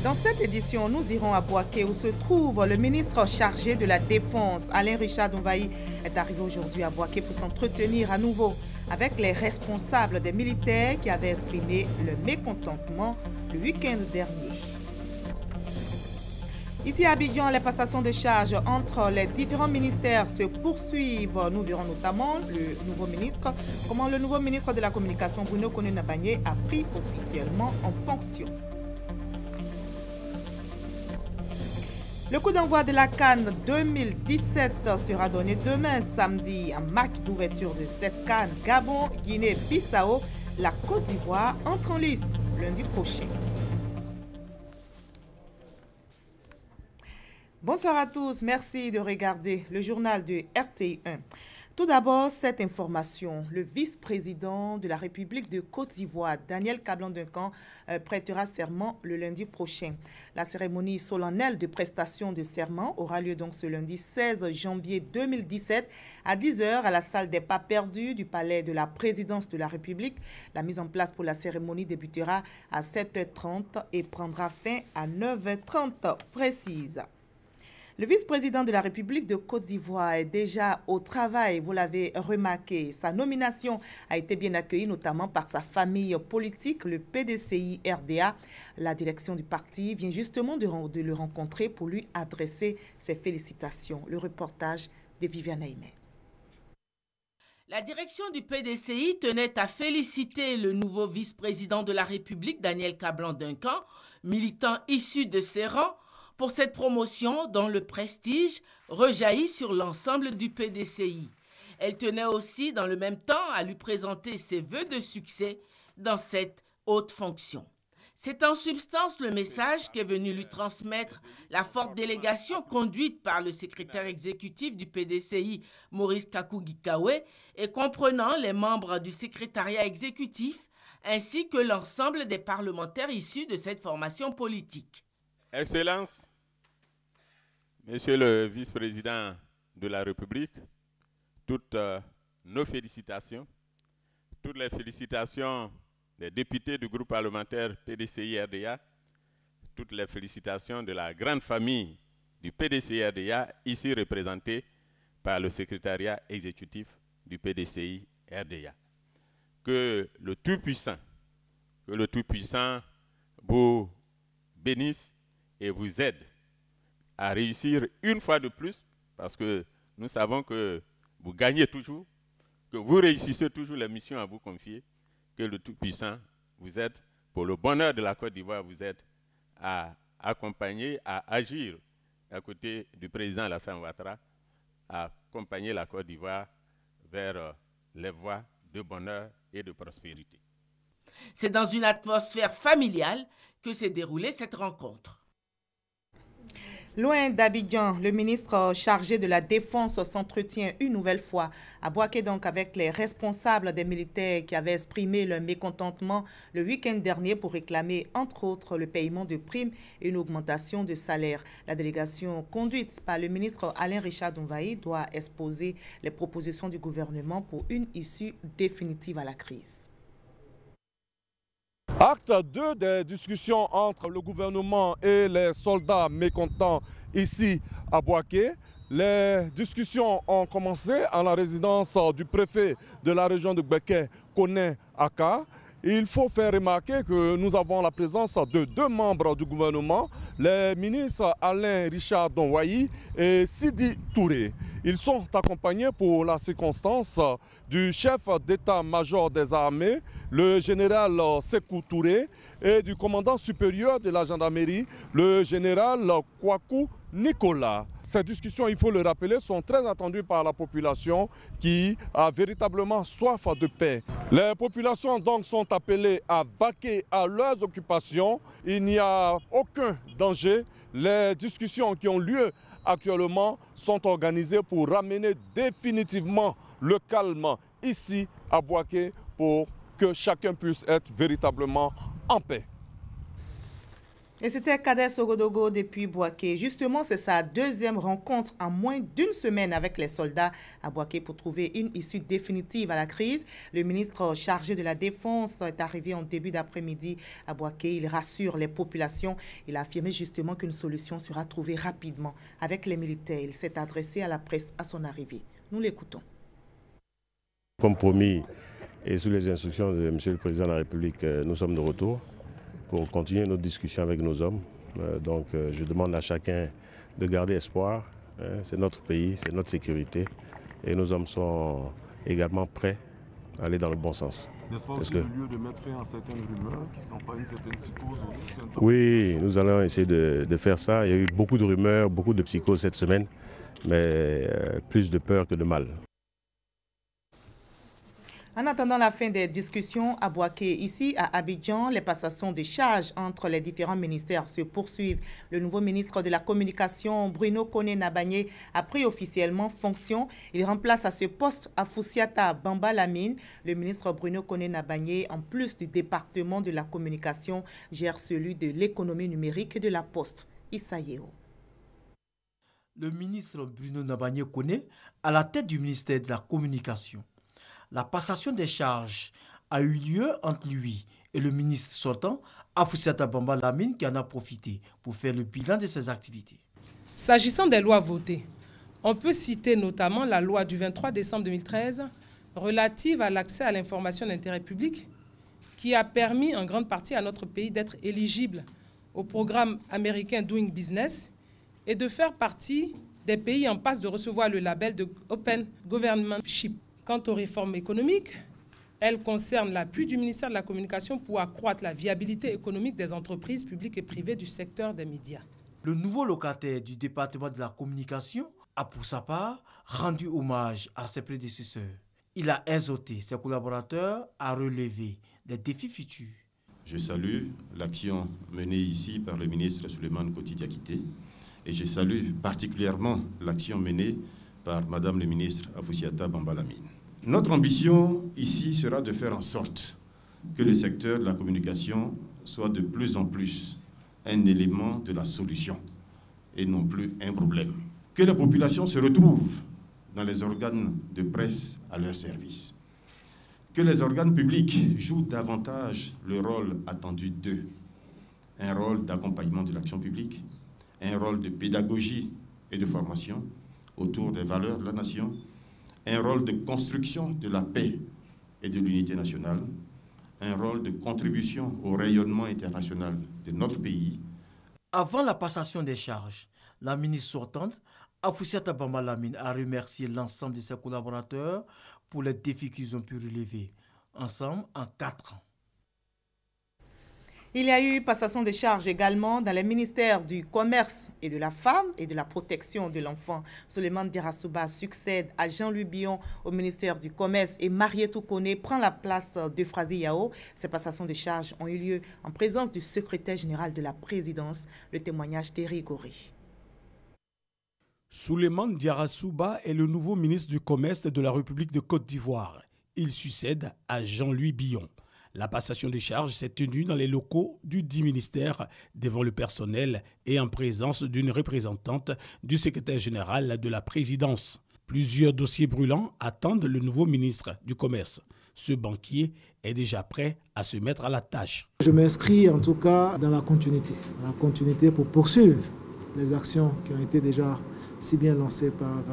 Dans cette édition, nous irons à Boaké où se trouve le ministre chargé de la Défense. Alain Richard Donvaï est arrivé aujourd'hui à Boaké pour s'entretenir à nouveau avec les responsables des militaires qui avaient exprimé le mécontentement le week-end dernier. Ici à Abidjan, les passations de charges entre les différents ministères se poursuivent. Nous verrons notamment comment le nouveau ministre de la Communication, Bruno Koné-Nabagné, a pris officiellement en fonction. Le coup d'envoi de la CAN 2017 sera donné demain samedi. En marque d'ouverture de cette CAN, Gabon, Guinée, Bissau, la Côte d'Ivoire entre en lice lundi prochain. Bonsoir à tous, merci de regarder le journal de RTI1. Tout d'abord, cette information, le vice-président de la République de Côte d'Ivoire, Daniel Kablan-Duncan, prêtera serment le lundi prochain. La cérémonie solennelle de prestation de serment aura lieu donc ce lundi 16 janvier 2017 à 10 h à la salle des pas perdus du palais de la présidence de la République. La mise en place pour la cérémonie débutera à 7h30 et prendra fin à 9h30 précise. Le vice-président de la République de Côte d'Ivoire est déjà au travail, vous l'avez remarqué. Sa nomination a été bien accueillie, notamment par sa famille politique, le PDCI-RDA. La direction du parti vient justement de le rencontrer pour lui adresser ses félicitations. Le reportage de Viviane Aimé. La direction du PDCI tenait à féliciter le nouveau vice-président de la République, Daniel Kablan-Duncan, militant issu de ses rangs, pour cette promotion dont le prestige rejaillit sur l'ensemble du PDCI. Elle tenait aussi dans le même temps à lui présenter ses vœux de succès dans cette haute fonction. C'est en substance le message qu'est venu lui transmettre la forte délégation conduite par le secrétaire exécutif du PDCI, Maurice Kakou-Gikawe, et comprenant les membres du secrétariat exécutif ainsi que l'ensemble des parlementaires issus de cette formation politique. Excellences, Monsieur le vice-président de la République, toutes nos félicitations, toutes les félicitations des députés du groupe parlementaire PDCI-RDA, toutes les félicitations de la grande famille du PDCI-RDA, ici représentée par le secrétariat exécutif du PDCI-RDA. Que le Tout-Puissant vous bénisse et vous aide à réussir une fois de plus, parce que nous savons que vous gagnez toujours, que vous réussissez toujours les missions à vous confier, que le Tout-Puissant vous aide pour le bonheur de la Côte d'Ivoire, vous aide à accompagner, à agir à côté du président Alassane Ouattara, à accompagner la Côte d'Ivoire vers les voies de bonheur et de prospérité. C'est dans une atmosphère familiale que s'est déroulée cette rencontre. Loin d'Abidjan, le ministre chargé de la Défense s'entretient une nouvelle fois à Boaké donc avec les responsables des militaires qui avaient exprimé leur mécontentement le week-end dernier pour réclamer entre autres le paiement de primes et une augmentation de salaire. La délégation conduite par le ministre Alain Richard Donvaï doit exposer les propositions du gouvernement pour une issue définitive à la crise. Acte 2 des discussions entre le gouvernement et les soldats mécontents ici à Boaké. Les discussions ont commencé à la résidence du préfet de la région de Beké, Koné Aka. Il faut faire remarquer que nous avons la présence de deux membres du gouvernement, les ministres Alain Richard Donvaï et Sidi Touré. Ils sont accompagnés pour la circonstance du chef d'état-major des armées, le général Sékou Touré, et du commandant supérieur de la gendarmerie, le général Kwaku Nicolas. Ces discussions, il faut le rappeler, sont très attendues par la population qui a véritablement soif de paix. Les populations donc sont appelées à vaquer à leurs occupations. Il n'y a aucun danger. Les discussions qui ont lieu actuellement sont organisées pour ramener définitivement le calme ici à Boaké pour que chacun puisse être véritablement en paix. Et c'était Kader Sogodogo depuis Boaké. Justement, c'est sa deuxième rencontre en moins d'une semaine avec les soldats à Boaké pour trouver une issue définitive à la crise. Le ministre chargé de la Défense est arrivé en début d'après-midi à Boaké. Il rassure les populations. Il a affirmé justement qu'une solution sera trouvée rapidement avec les militaires. Il s'est adressé à la presse à son arrivée. Nous l'écoutons. Comme promis et sous les instructions de M. le Président de la République, nous sommes de retour pour continuer notre discussion avec nos hommes. Donc je demande à chacun de garder espoir. C'est notre pays, c'est notre sécurité. Et nos hommes sont également prêts à aller dans le bon sens. N'est-ce pas aussi le lieu de mettre fin à certaines rumeurs qui ne sont pas une certaine psychose aussi? Oui, nous allons essayer de faire ça. Il y a eu beaucoup de rumeurs, beaucoup de psychose cette semaine, mais plus de peur que de mal. En attendant la fin des discussions à Boaké, ici à Abidjan, les passations de charges entre les différents ministères se poursuivent. Le nouveau ministre de la Communication, Bruno Koné-Nabagné, a pris officiellement fonction. Il remplace à ce poste Afoussiata Bamba Lamine. Le ministre Bruno Koné-Nabagné, en plus du département de la communication, gère celui de l'économie numérique et de la poste. Issa Yeo. Le ministre Bruno Nabagné Koné à la tête du ministère de la Communication. La passation des charges a eu lieu entre lui et le ministre sortant, Afoussiata Bamba Lamine, qui en a profité pour faire le bilan de ses activités. S'agissant des lois votées, on peut citer notamment la loi du 23 décembre 2013 relative à l'accès à l'information d'intérêt public, qui a permis en grande partie à notre pays d'être éligible au programme américain Doing Business et de faire partie des pays en passe de recevoir le label de Open Governmentship. Quant aux réformes économiques, elles concernent l'appui du ministère de la Communication pour accroître la viabilité économique des entreprises publiques et privées du secteur des médias. Le nouveau locataire du département de la Communication a pour sa part rendu hommage à ses prédécesseurs. Il a exhorté ses collaborateurs à relever des défis futurs. Je salue l'action menée ici par le ministre Souleymane Koti Diakité et je salue particulièrement l'action menée par Madame le ministre Afoussiata Bamba Lamine. Notre ambition ici sera de faire en sorte que le secteur de la communication soit de plus en plus un élément de la solution et non plus un problème. Que la population se retrouve dans les organes de presse à leur service. Que les organes publics jouent davantage le rôle attendu d'eux. Un rôle d'accompagnement de l'action publique, un rôle de pédagogie et de formation autour des valeurs de la nation, un rôle de construction de la paix et de l'unité nationale, un rôle de contribution au rayonnement international de notre pays. Avant la passation des charges, la ministre sortante, Afoussiata Bamba Lamine, a remercié l'ensemble de ses collaborateurs pour les défis qu'ils ont pu relever, ensemble en 4 ans. Il y a eu passation de charges également dans les ministères du Commerce et de la Femme et de la Protection de l'Enfant. Souleymane Dirasouba succède à Jean-Louis Billon au ministère du Commerce et Marietou Koné prend la place d'Euphrasi Yao. Ces passations de charges ont eu lieu en présence du secrétaire général de la présidence. Le témoignage d'Éric Goré. Souleymane Dirasouba est le nouveau ministre du Commerce de la République de Côte d'Ivoire. Il succède à Jean-Louis Billon. La passation des charges s'est tenue dans les locaux du dit ministère devant le personnel et en présence d'une représentante du secrétaire général de la présidence. Plusieurs dossiers brûlants attendent le nouveau ministre du Commerce. Ce banquier est déjà prêt à se mettre à la tâche. Je m'inscris en tout cas dans la continuité pour poursuivre les actions qui ont été déjà si bien lancées par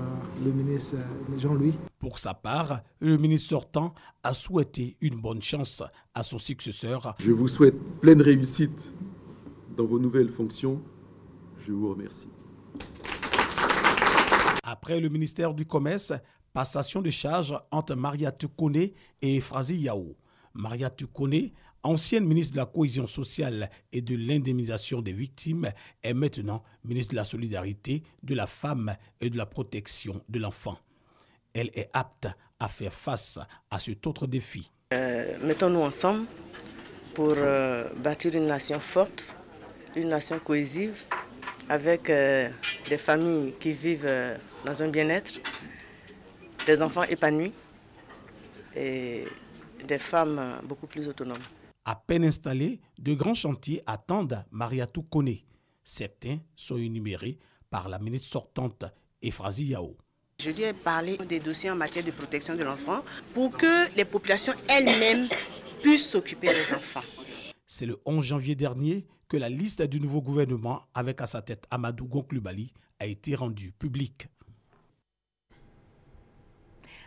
le ministre Jean-Louis. Pour sa part, le ministre sortant a souhaité une bonne chance à son successeur. Je vous souhaite pleine réussite dans vos nouvelles fonctions. Je vous remercie. Après le ministère du Commerce, passation de charges entre Marietou Koné et Euphrasi Yao. Marietou Koné, ancienne ministre de la Cohésion sociale et de l'indemnisation des victimes, est maintenant ministre de la Solidarité, de la Femme et de la Protection de l'Enfant. Elle est apte à faire face à cet autre défi. Mettons-nous ensemble pour bâtir une nation forte, une nation cohésive, avec des familles qui vivent dans un bien-être, des enfants épanouis et des femmes beaucoup plus autonomes. À peine installés, de grands chantiers attendent Mariatou Kone. Certains sont énumérés par la ministre sortante Ephrasie Yao. Je lui ai parlé des dossiers en matière de protection de l'enfant pour que les populations elles-mêmes puissent s'occuper des enfants. C'est le 11 janvier dernier que la liste du nouveau gouvernement, avec à sa tête Amadou Gon Coulibaly, a été rendue publique.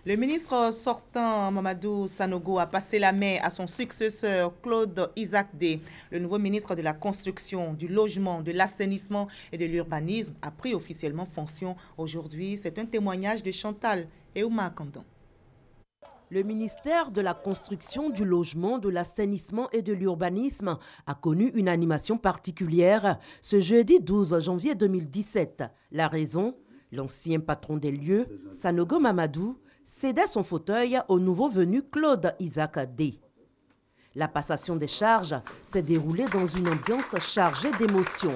Le ministre sortant Mamadou Sanogo a passé la main à son successeur Claude Isaac Day. Le nouveau ministre de la Construction, du Logement, de l'Assainissement et de l'Urbanisme a pris officiellement fonction aujourd'hui. C'est un témoignage de Chantal et Ouma Kandan. Le ministère de la Construction, du Logement, de l'Assainissement et de l'Urbanisme a connu une animation particulière ce jeudi 12 janvier 2017. La raison, l'ancien patron des lieux, Sanogo Mamadou, cédait son fauteuil au nouveau venu Claude Isaac Day. La passation des charges s'est déroulée dans une ambiance chargée d'émotions.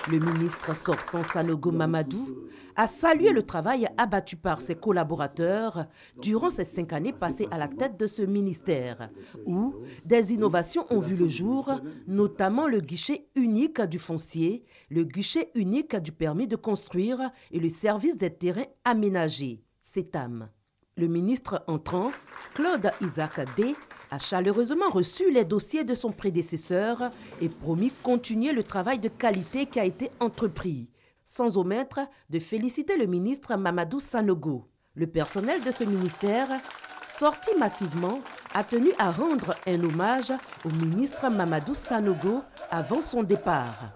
Le ministre sortant Sanogo Mamadou a salué le travail abattu par ses collaborateurs durant ces 5 années passées à la tête de ce ministère, où des innovations ont vu le jour, notamment le guichet unique du foncier, le guichet unique du permis de construire et le service des terrains aménagés. CETAM. Le ministre entrant, Claude Isaac Day, a chaleureusement reçu les dossiers de son prédécesseur et promis continuer le travail de qualité qui a été entrepris, sans omettre de féliciter le ministre Mamadou Sanogo. Le personnel de ce ministère, sorti massivement, a tenu à rendre un hommage au ministre Mamadou Sanogo avant son départ.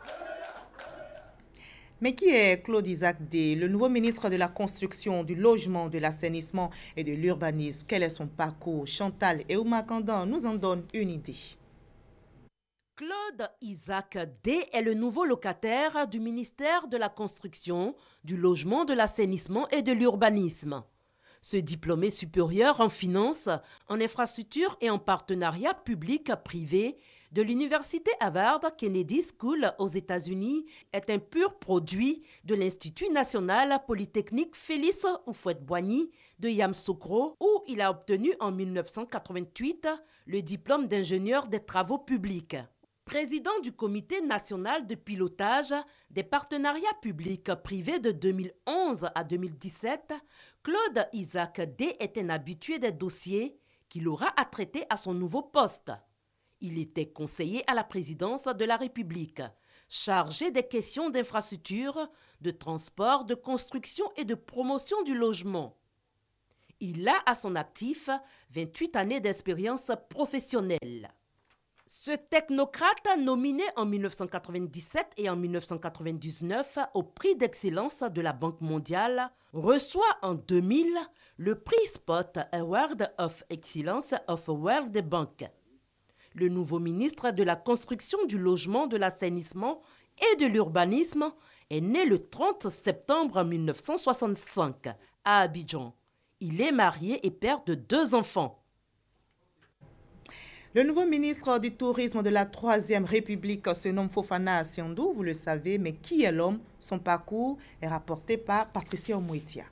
Mais qui est Claude Isaac Day, le nouveau ministre de la Construction, du Logement, de l'Assainissement et de l'Urbanisme? Quel est son parcours? Chantal et Ouma Kandan nous en donnent une idée. Claude Isaac Day est le nouveau locataire du ministère de la Construction, du Logement, de l'Assainissement et de l'Urbanisme. Ce diplômé supérieur en finance, en infrastructure et en partenariat public-privé de l'Université Harvard Kennedy School aux États-Unis est un pur produit de l'Institut national polytechnique Félix Houphouët-Boigny de Yamoussoukro, où il a obtenu en 1988 le diplôme d'ingénieur des travaux publics. Président du Comité national de pilotage des partenariats publics-privés de 2011 à 2017, Claude Isaac Day est un habitué des dossiers qu'il aura à traiter à son nouveau poste. Il était conseiller à la présidence de la République, chargé des questions d'infrastructure, de transport, de construction et de promotion du logement. Il a à son actif 28 années d'expérience professionnelle. Ce technocrate, nominé en 1997 et en 1999 au prix d'excellence de la Banque mondiale, reçoit en 2000 le prix Spot Award of Excellence of World Bank. Le nouveau ministre de la Construction, du Logement, de l'Assainissement et de l'Urbanisme est né le 30 septembre 1965 à Abidjan. Il est marié et père de 2 enfants. Le nouveau ministre du Tourisme de la Troisième République se nomme Fofana Siandou, vous le savez, mais qui est l'homme? Son parcours est rapporté par Patricia Omouetia.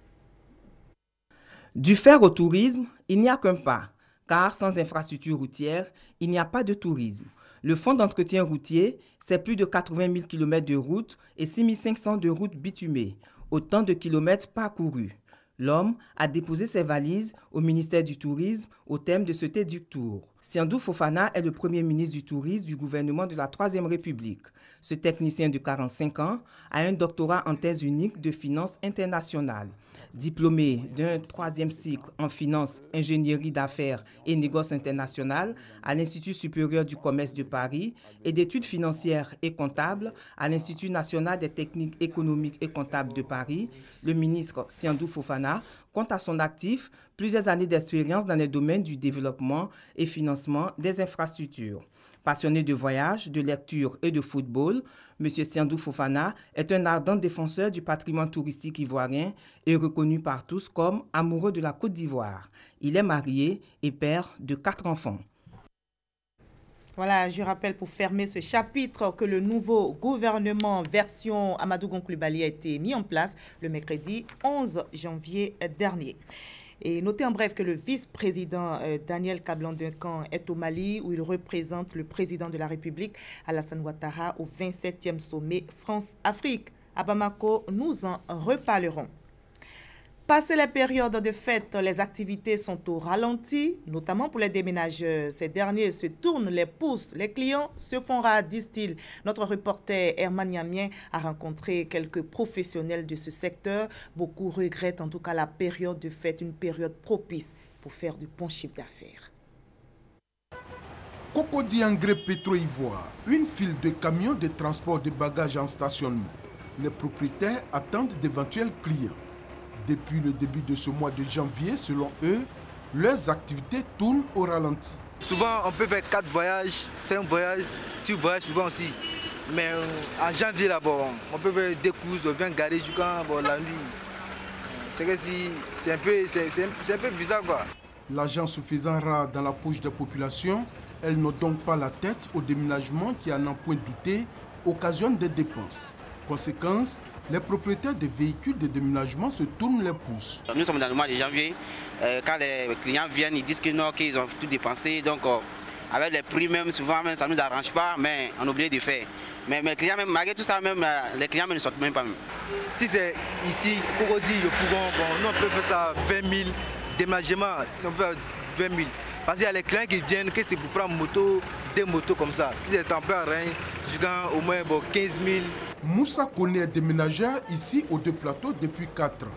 Du fer au tourisme, il n'y a qu'un pas, car sans infrastructure routière, il n'y a pas de tourisme. Le fonds d'entretien routier, c'est plus de 80 000 km de routes et 6 500 de routes bitumées, autant de kilomètres parcourus. L'homme a déposé ses valises au ministère du Tourisme au thème de ce Téduc-Tour. Siandou Fofana est le premier ministre du Tourisme du gouvernement de la Troisième République. Ce technicien de 45 ans a un doctorat en thèse unique de finance internationale. Diplômé d'un 3e cycle en finance, ingénierie d'affaires et négoces internationales à l'Institut supérieur du commerce de Paris et d'études financières et comptables à l'Institut national des techniques économiques et comptables de Paris, le ministre Siandou Fofana compte à son actif plusieurs années d'expérience dans les domaines du développement et financement des infrastructures. Passionné de voyage, de lecture et de football, M. Siandou Fofana est un ardent défenseur du patrimoine touristique ivoirien et reconnu par tous comme amoureux de la Côte d'Ivoire. Il est marié et père de 4 enfants. Voilà, je rappelle pour fermer ce chapitre que le nouveau gouvernement version Amadou Gon Coulibaly a été mis en place le mercredi 11 janvier dernier. Et notez en bref que le vice-président Daniel Kablan-Duncan est au Mali où il représente le président de la République, Alassane Ouattara, au 27e sommet France-Afrique. À Bamako, nous en reparlerons. Passé les périodes de fête, les activités sont au ralenti, notamment pour les déménageurs. Ces derniers se tournent les pouces, les clients se font rares, disent-ils. Notre reporter Herman Yamien a rencontré quelques professionnels de ce secteur. Beaucoup regrettent en tout cas la période de fête, une période propice pour faire du bon chiffre d'affaires. Cocody Engrais Pétro-Ivoire, une file de camions de transport de bagages en stationnement. Les propriétaires attendent d'éventuels clients. Depuis le début de ce mois de janvier, selon eux, leurs activités tournent au ralenti. Souvent, on peut faire 4 voyages, 5 voyages, 6 voyages souvent aussi. Mais en janvier, là, bon, on peut faire 2 courses, on vient garer jusqu'à la nuit. C'est que c'est un peu bizarre, quoi. L'argent se faisant rare dans la poche des populations, elles n'ont donc pas la tête au déménagement qui, à n'en point douter, occasionne des dépenses. Conséquence, les propriétaires de véhicules de déménagement se tournent les pouces. Nous sommes dans le mois de janvier. Quand les clients viennent, ils disent que non, qu'ils ont tout dépensé. Donc, avec les prix même, souvent, même, ça ne nous arrange pas, mais on oublie de faire. Mais les clients, même, malgré tout ça, même, les clients ne sortent même pas. Même. Si c'est ici, Cocody, nous on peut faire ça 20 000 déménagements, si on peut faire 20 000. Parce qu'il y a les clients qui viennent, que c'est pour prendre moto, des motos comme ça. Si c'est temporaire, jusqu'à au moins 15 000. Moussa connaît déménageur ici aux 2 plateaux depuis 4 ans.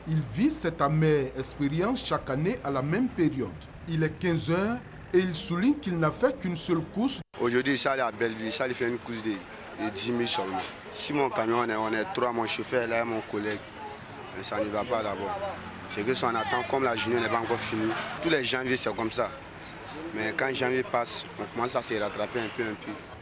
Il vit cette amère expérience chaque année à la même période. Il est 15 heures et il souligne qu'il n'a fait qu'une seule course. Aujourd'hui, ça à Belleville, ça fait une course de 10 000 seulement. Si mon camion, on est 3, mon chauffeur là, mon collègue, mais ça ne va pas d'abord. C'est que si on attend, comme la journée n'est pas encore finie, tous les janvier c'est comme ça. Mais quand janvier passe, on commence à se rattraper un peu.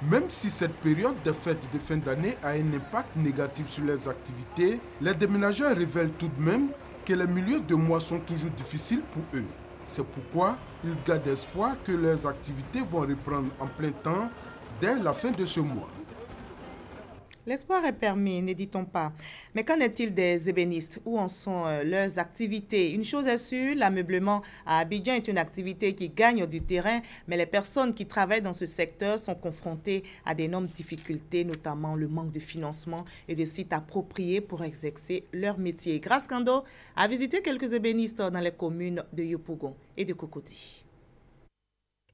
Même si cette période de fête de fin d'année a un impact négatif sur les activités, les déménageurs révèlent tout de même que les milieux de mois sont toujours difficiles pour eux. C'est pourquoi ils gardent espoir que leurs activités vont reprendre en plein temps dès la fin de ce mois. L'espoir est permis, ne dit-on pas. Mais qu'en est-il des ébénistes? Où en sont leurs activités? Une chose est sûre, l'ameublement à Abidjan est une activité qui gagne du terrain, mais les personnes qui travaillent dans ce secteur sont confrontées à d'énormes difficultés, notamment le manque de financement et de sites appropriés pour exercer leur métier. Grace Kando a visité quelques ébénistes dans les communes de Yopougon et de Cocody.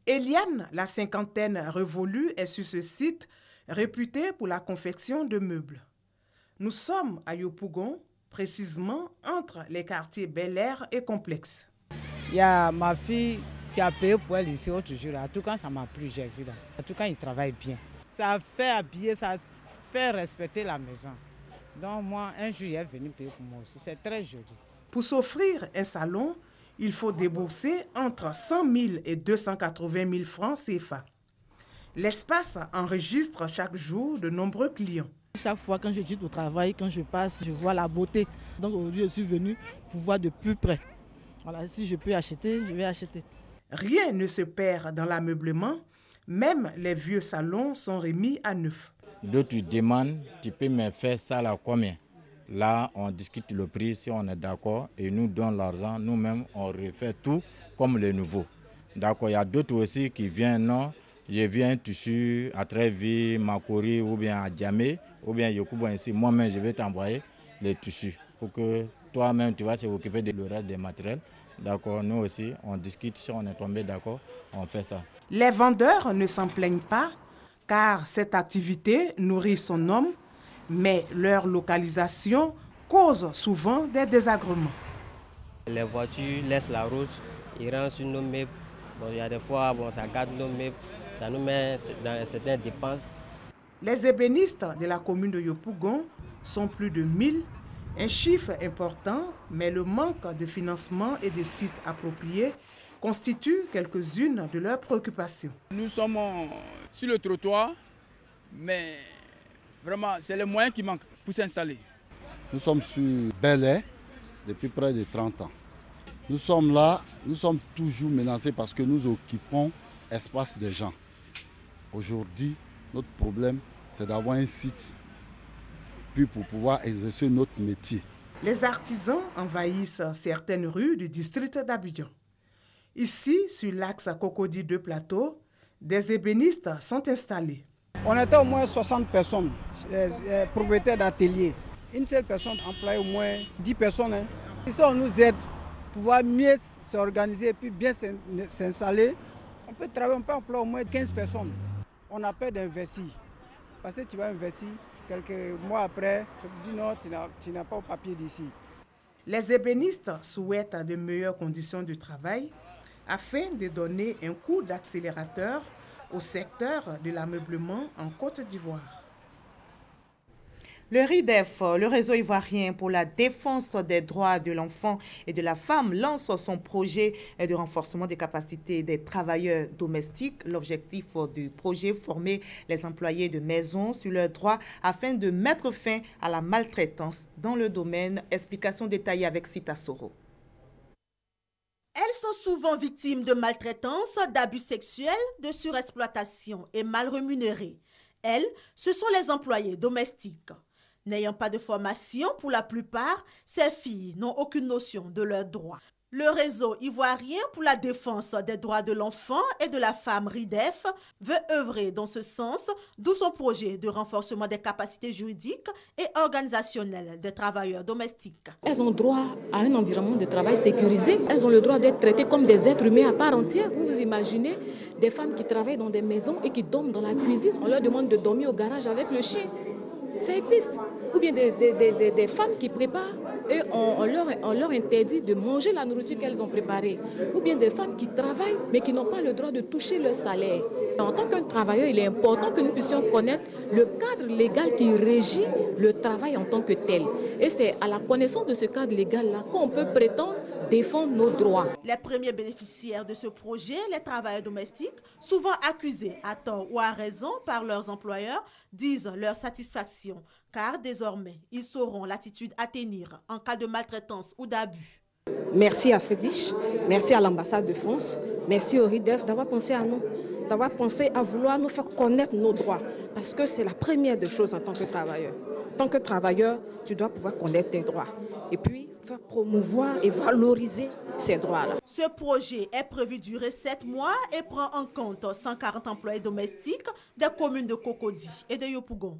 Eliane, la cinquantaine révolue, est sur ce site réputé pour la confection de meubles. Nous sommes à Yopougon, précisément entre les quartiers Bel Air et Complexe. Il y a ma fille qui a payé pour elle ici l'autre jour. En tout cas, ça m'a plu, j'ai vu là. En tout cas, il travaille bien. Ça fait habiller, ça fait respecter la maison. Donc moi, un jour, il est venu payer pour moi aussi. C'est très joli. Pour s'offrir un salon, il faut débourser entre 100 000 et 280 000 francs CFA. L'espace enregistre chaque jour de nombreux clients. Chaque fois quand je dis au travail, quand je passe, je vois la beauté. Donc aujourd'hui, je suis venu pour voir de plus près. Voilà, si je peux acheter, je vais acheter. Rien ne se perd dans l'ameublement. Même les vieux salons sont remis à neuf. D'autres demandent, tu peux me faire ça là combien? Là, on discute le prix si on est d'accord et nous donnons l'argent. Nous-mêmes, on refait tout comme les nouveaux. D'accord, il y a d'autres aussi qui viennent, non? Je viens un tissu à Trévis, Makori ou bien à Djamé ou bien Yopougon ici. Moi-même, je vais t'envoyer les tissus pour que toi-même, tu vas s'occuper de le reste des matériels. D'accord, nous aussi, on discute. Si on est tombé d'accord, on fait ça. Les vendeurs ne s'en plaignent pas car cette activité nourrit son homme, mais leur localisation cause souvent des désagréments. Les voitures laissent la route, ils rentrent sur nos meubles. Bon, il y a des fois, ça garde nos meubles. Ça nous met dans certaines dépenses. Les ébénistes de la commune de Yopougon sont plus de 1000, un chiffre important, mais le manque de financement et de sites appropriés constitue quelques-unes de leurs préoccupations. Nous sommes sur le trottoir, mais vraiment, c'est le moyen qui manque pour s'installer. Nous sommes sur Bel Air depuis près de 30 ans. Nous sommes là, nous sommes toujours menacés parce que nous occupons l'espace des gens. Aujourd'hui, notre problème, c'est d'avoir un site puis pour pouvoir exercer notre métier. Les artisans envahissent certaines rues du district d'Abidjan. Ici, sur l'axe Cocody 2 Plateau, des ébénistes sont installés. On était au moins 60 personnes, propriétaires d'ateliers. Une seule personne emploie au moins 10 personnes. Ici, on nous aide pour pouvoir mieux s'organiser et puis bien s'installer. On peut travailler, on peut employer au moins 15 personnes. On a peur d'investir. Parce que tu vas investir, quelques mois après, tu dis non, tu n'as pas au papier d'ici. Les ébénistes souhaitent de meilleures conditions de travail afin de donner un coup d'accélérateur au secteur de l'ameublement en Côte d'Ivoire. Le RIDEF, le réseau ivoirien pour la défense des droits de l'enfant et de la femme, lance son projet de renforcement des capacités des travailleurs domestiques. L'objectif du projet, former les employés de maison sur leurs droits afin de mettre fin à la maltraitance dans le domaine. Explication détaillée avec Sita Soro. Elles sont souvent victimes de maltraitance, d'abus sexuels, de surexploitation et mal rémunérées. Elles, ce sont les employés domestiques. N'ayant pas de formation, pour la plupart, ces filles n'ont aucune notion de leurs droits. Le réseau ivoirien pour la défense des droits de l'enfant et de la femme RIDEF veut œuvrer dans ce sens, d'où son projet de renforcement des capacités juridiques et organisationnelles des travailleurs domestiques. Elles ont droit à un environnement de travail sécurisé. Elles ont le droit d'être traitées comme des êtres humains à part entière. Vous vous imaginez des femmes qui travaillent dans des maisons et qui dorment dans la cuisine. On leur demande de dormir au garage avec le chien. Ça existe. Ou bien des femmes qui préparent et on leur interdit de manger la nourriture qu'elles ont préparée. Ou bien des femmes qui travaillent mais qui n'ont pas le droit de toucher leur salaire. En tant qu'un travailleur, il est important que nous puissions connaître le cadre légal qui régit le travail en tant que tel. Et c'est à la connaissance de ce cadre légal-là qu'on peut prétendre défendre nos droits. Les premiers bénéficiaires de ce projet, les travailleurs domestiques, souvent accusés à tort ou à raison par leurs employeurs, disent leur satisfaction, car désormais, ils sauront l'attitude à tenir en cas de maltraitance ou d'abus. Merci à Frédich, merci à l'ambassade de France, merci au RIDEF d'avoir pensé à nous, d'avoir pensé à vouloir nous faire connaître nos droits, parce que c'est la première des choses en tant que travailleur. En tant que travailleur, tu dois pouvoir connaître tes droits et puis faire promouvoir et valoriser ces droits-là. Ce projet est prévu durer 7 mois et prend en compte 140 employés domestiques des communes de Cocody et de Yopougon.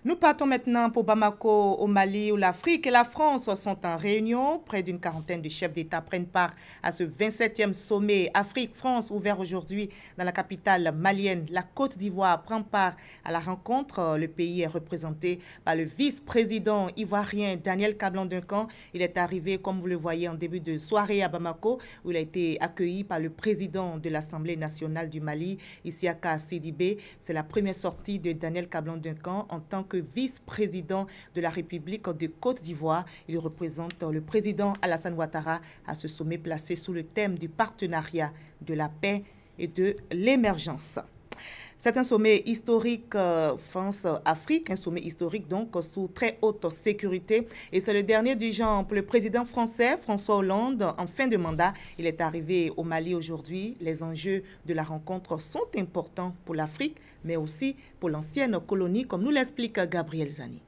Nous partons maintenant pour Bamako, au Mali, où l'Afrique et la France sont en réunion. Près d'une quarantaine de chefs d'État prennent part à ce 27e sommet Afrique-France ouvert aujourd'hui dans la capitale malienne. La Côte d'Ivoire prend part à la rencontre. Le pays est représenté par le vice-président ivoirien Daniel Kablan-Duncan. Il est arrivé, comme vous le voyez, en début de soirée à Bamako, où il a été accueilli par le président de l'Assemblée nationale du Mali, Isiaka Sidibé. C'est la première sortie de Daniel Kablan-Duncan en tant que vice-président de la République de Côte d'Ivoire. Il représente le président Alassane Ouattara à ce sommet placé sous le thème du partenariat, de la paix et de l'émergence. C'est un sommet historique France-Afrique, un sommet historique donc sous très haute sécurité. Et c'est le dernier du genre pour le président français François Hollande en fin de mandat. Il est arrivé au Mali aujourd'hui. Les enjeux de la rencontre sont importants pour l'Afrique, mais aussi pour l'ancienne colonie, comme nous l'explique Gabriel Zani.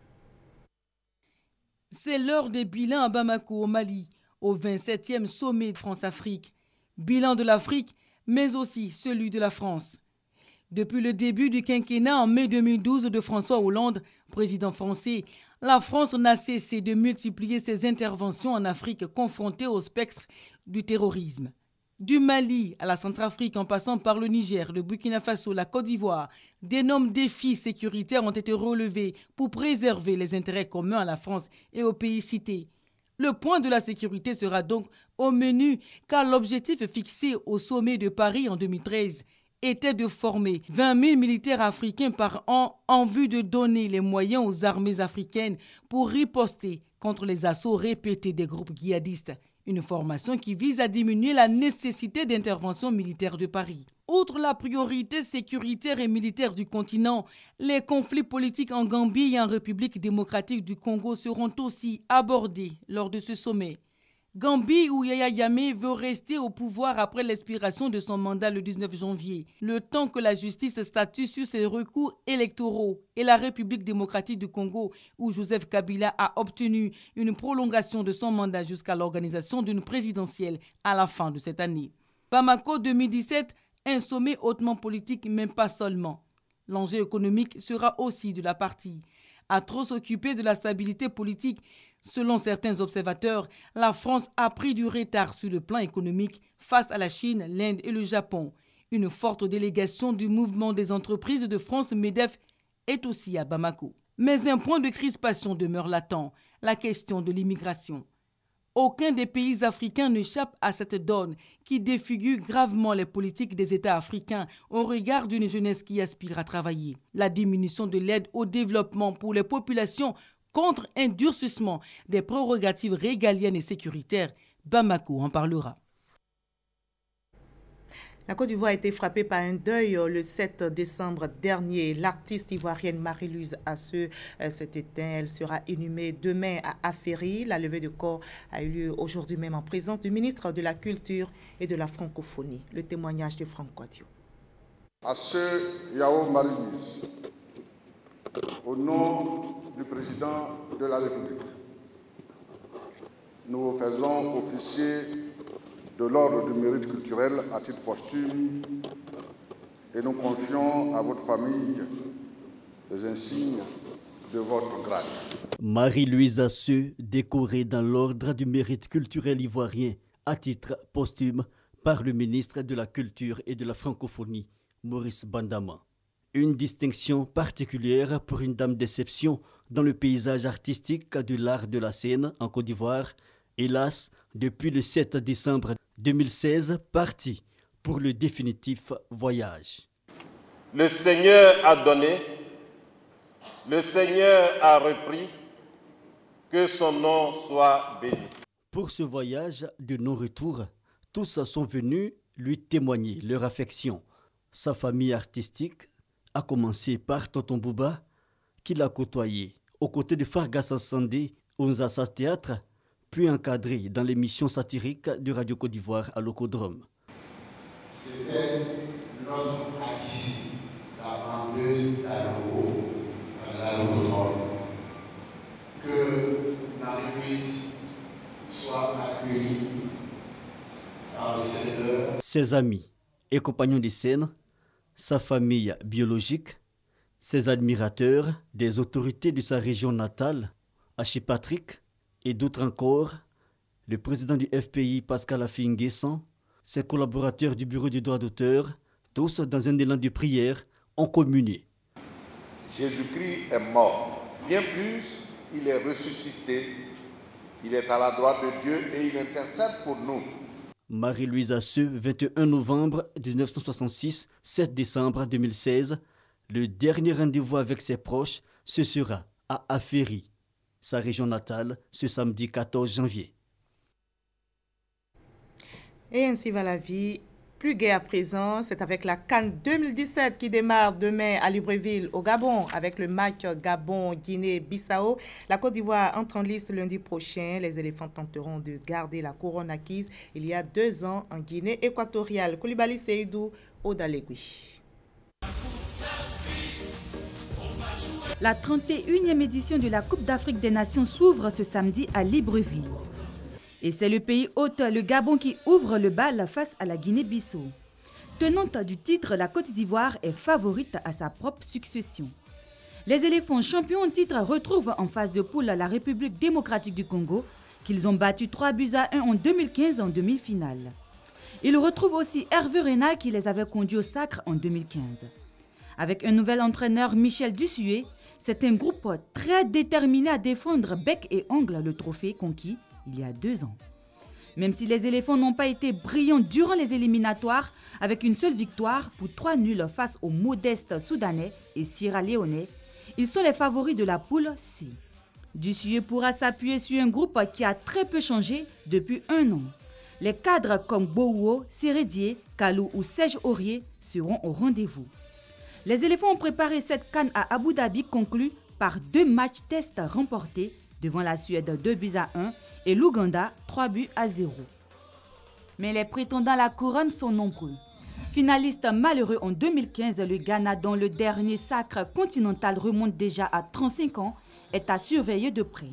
C'est l'heure des bilans à Bamako, au Mali, au 27e sommet France-Afrique. Bilan de l'Afrique, mais aussi celui de la France. Depuis le début du quinquennat en mai 2012 de François Hollande, président français, la France n'a cessé de multiplier ses interventions en Afrique confrontée au spectre du terrorisme. Du Mali à la Centrafrique en passant par le Niger, le Burkina Faso, la Côte d'Ivoire, d'énormes défis sécuritaires ont été relevés pour préserver les intérêts communs à la France et aux pays cités. Le point de la sécurité sera donc au menu car l'objectif fixé au sommet de Paris en 2013 était de former 20 000 militaires africains par an en vue de donner les moyens aux armées africaines pour riposter contre les assauts répétés des groupes djihadistes. Une formation qui vise à diminuer la nécessité d'intervention militaire de Paris. Outre la priorité sécuritaire et militaire du continent, les conflits politiques en Gambie et en République démocratique du Congo seront aussi abordés lors de ce sommet. Gambie, où Yaya Jammeh veut rester au pouvoir après l'expiration de son mandat le 19 janvier, le temps que la justice statue sur ses recours électoraux, et la République démocratique du Congo, où Joseph Kabila a obtenu une prolongation de son mandat jusqu'à l'organisation d'une présidentielle à la fin de cette année. Bamako 2017, un sommet hautement politique, mais pas seulement. L'enjeu économique sera aussi de la partie. À trop s'occuper de la stabilité politique, selon certains observateurs, la France a pris du retard sur le plan économique face à la Chine, l'Inde et le Japon. Une forte délégation du mouvement des entreprises de France MEDEF est aussi à Bamako. Mais un point de crispation demeure latent, la question de l'immigration. Aucun des pays africains n'échappe à cette donne qui défigure gravement les politiques des États africains au regard d'une jeunesse qui aspire à travailler. La diminution de l'aide au développement pour les populations contre un durcissement des prérogatives régaliennes et sécuritaires. Bamako en parlera. La Côte d'Ivoire a été frappée par un deuil le 7 décembre dernier. L'artiste ivoirienne Marie-Louise Asseux s'est éteinte. Elle sera inhumée demain à Aféry. La levée de corps a eu lieu aujourd'hui même en présence du ministre de la Culture et de la Francophonie. Le témoignage de Franck Quadio. Asseux Yao Marie-Louise, au nom du président de la République, nous vous faisons officier de l'ordre du mérite culturel à titre posthume et nous confions à votre famille les insignes de votre grade. Marie-Louise Asseux, décorée dans l'ordre du mérite culturel ivoirien à titre posthume par le ministre de la Culture et de la Francophonie, Maurice Bandama. Une distinction particulière pour une dame d'exception dans le paysage artistique de l'art de la scène en Côte d'Ivoire, hélas, depuis le 7 décembre 2016, partie pour le définitif voyage. Le Seigneur a donné, le Seigneur a repris, que son nom soit béni. Pour ce voyage de non-retour, tous sont venus lui témoigner leur affection. Sa famille artistique, a commencé par Tonton Bouba, qui l'a côtoyé aux côtés de Fargas Sandé au Nzassa Théâtre, puis encadré dans l'émission satirique de Radio Côte d'Ivoire à l'Ocodrome. C'était notre acquis, la vendeuse à l'Ocodrome. Que Marie-Louise soit accueillie par le Seigneur. Ses amis et compagnons de scène, sa famille biologique, ses admirateurs, des autorités de sa région natale, Archipatrick et d'autres encore, le président du FPI Pascal Affi-Nguessan, ses collaborateurs du bureau du droit d'auteur, tous dans un élan de prière, ont communié. Jésus-Christ est mort. Bien plus, il est ressuscité. Il est à la droite de Dieu et il intercède pour nous. Marie-Louise Asseux, 21 novembre 1966, 7 décembre 2016. Le dernier rendez-vous avec ses proches, ce sera à Aféry, sa région natale, ce samedi 14 janvier. Et ainsi va la vie. Plus gai à présent, c'est avec la CAN 2017 qui démarre demain à Libreville, au Gabon, avec le match Gabon-Guinée-Bissau. La Côte d'Ivoire entre en liste lundi prochain. Les éléphants tenteront de garder la couronne acquise il y a 2 ans en Guinée équatoriale. Koulibaly Seydou, Odalegui. La 31e édition de la Coupe d'Afrique des Nations s'ouvre ce samedi à Libreville. Et c'est le pays hôte, le Gabon, qui ouvre le bal face à la Guinée-Bissau. Tenante du titre, la Côte d'Ivoire est favorite à sa propre succession. Les éléphants champions en titre retrouvent en phase de poule la République démocratique du Congo, qu'ils ont battu 3-1 en 2015 en demi-finale. Ils retrouvent aussi Hervé Renard qui les avait conduits au sacre en 2015. Avec un nouvel entraîneur, Michel Dussuet, c'est un groupe très déterminé à défendre bec et ongle le trophée conquis il y a 2 ans. Même si les éléphants n'ont pas été brillants durant les éliminatoires, avec une seule victoire pour 3 nuls face aux modestes Soudanais et Sierra-Léonais, ils sont les favoris de la poule C. Dussuet pourra s'appuyer sur un groupe qui a très peu changé depuis 1 an. Les cadres comme Bowo, Sérédier, Kalou ou Serge Aurier seront au rendez-vous. Les éléphants ont préparé cette CAN à Abu Dhabi conclue par 2 matchs tests remportés devant la Suède 2-1 et l'Ouganda 3-0. Mais les prétendants à la couronne sont nombreux. Finaliste malheureux en 2015, le Ghana, dont le dernier sacre continental remonte déjà à 35 ans, est à surveiller de près.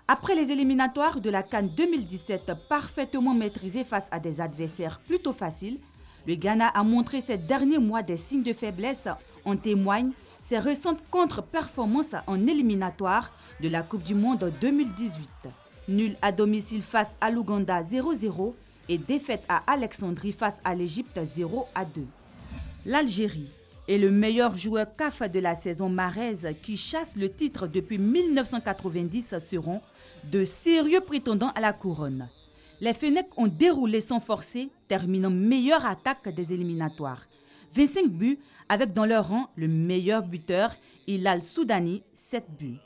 Après les éliminatoires de la CAN 2017 parfaitement maîtrisées face à des adversaires plutôt faciles, le Ghana a montré ces derniers mois des signes de faiblesse. En témoignent ses récentes contre-performances en éliminatoire de la Coupe du Monde 2018. Nul à domicile face à l'Ouganda 0-0 et défaite à Alexandrie face à l'Égypte 0-2. L'Algérie est le meilleur joueur CAF de la saison maraise qui chasse le titre depuis 1990 seront de sérieux prétendants à la couronne. Les Fennecs ont déroulé sans forcer, terminant meilleure attaque des éliminatoires. 25 buts avec dans leur rang le meilleur buteur, Hilal Soudani, 7 buts.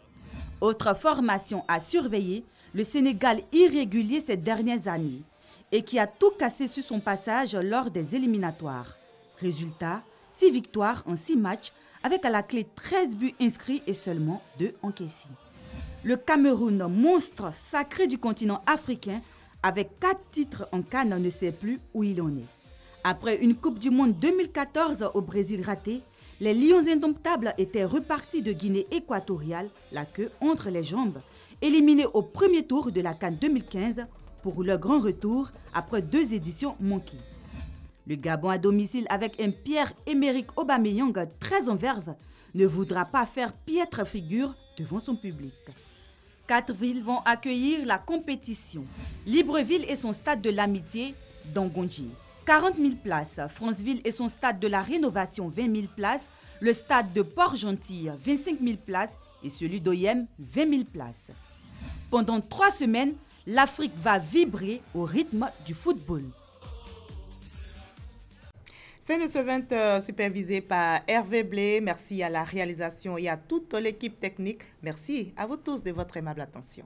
Autre formation à surveiller, le Sénégal irrégulier ces dernières années et qui a tout cassé sur son passage lors des éliminatoires. Résultat, 6 victoires en 6 matchs avec à la clé 13 buts inscrits et seulement 2 encaissés. Le Cameroun, monstre sacré du continent africain, avec 4 titres en CAN, ne sait plus où il en est. Après une Coupe du Monde 2014 au Brésil ratée, les Lions indomptables étaient repartis de Guinée équatoriale, la queue entre les jambes, éliminés au premier tour de la CAN 2015 pour leur grand retour après 2 éditions manquées. Le Gabon à domicile avec un Pierre-Emerick Aubameyang très en verve ne voudra pas faire piètre figure devant son public. 4 villes vont accueillir la compétition. Libreville et son stade de l'amitié d'Angondji. 40 000 places. Franceville et son stade de la rénovation 20 000 places. Le stade de Port-Gentil 25 000 places et celui d'Oyem 20 000 places. Pendant 3 semaines, l'Afrique va vibrer au rythme du football. Fin de ce 20 supervisé par Hervé Blé. Merci à la réalisation et à toute l'équipe technique. Merci à vous tous de votre aimable attention.